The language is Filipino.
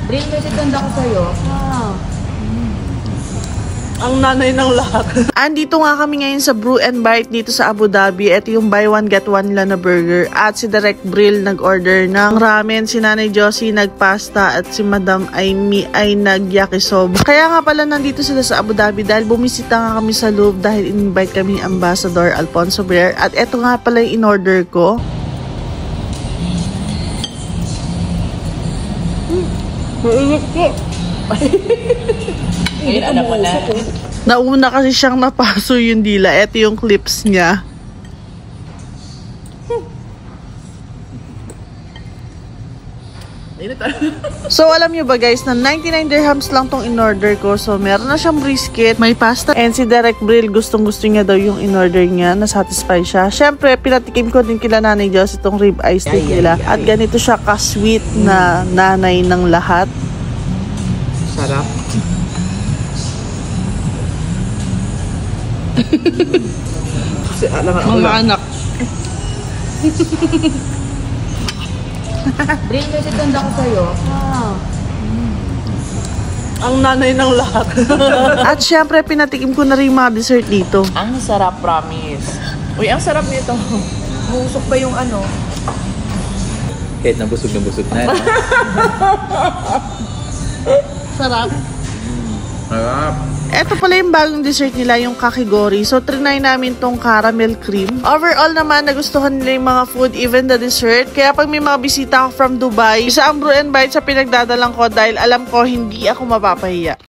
Bring mo si tanda ko sa'yo. Ang nanay ng lahat. Andito nga kami ngayon sa Brew and Bite dito sa Abu Dhabi. Ito yung buy one get one nila na burger. At si Direct Brill nag-order ng ramen. Si Nanay Josie nagpasta. At si Madam Amy ay nag-yakisoba. Kaya nga pala nandito sila sa Abu Dhabi dahil bumisita nga kami sa Louvre dahil in-invite kami ni Ambassador Alfonso Blair. At ito nga pala yung in-order ko. Mainit ko. Ngayon, alam mo na. Nauna kasi siyang napaso yung dila. Ito yung clips niya. So, alam nyo ba guys, na 99 dirhams lang tong in-order ko. So, meron na siyang brisket, may pasta. And si Direct Brill, gustong-gusto niya daw yung in-order niya. Nasatisfy siya. Siyempre, pinatikim ko din kila Nanay Josie itong rib eye steak nila. At ganito siya ka-sweet na nanay ng lahat. Sarap. Kasi alam nga Mga anak. Bring mo si tanda ko sa'yo. Ang nanay ng lahat. At syempre, pinatikim ko na rin mga dessert dito. ang sarap, promise. Uy, ang sarap nito. Musok pa yung ano. Kahit nabusog na busog na. Sarap. Sarap. Ito pala yung bagong dessert nila, yung kakigori. So, trinay namin tong caramel cream. Overall naman, nagustuhan nila yung mga food, even the dessert. Kaya pag may mga bisita ako from Dubai, isa ang Brew and Bite sa pinagdadalang ko dahil alam ko hindi ako mapapahiya.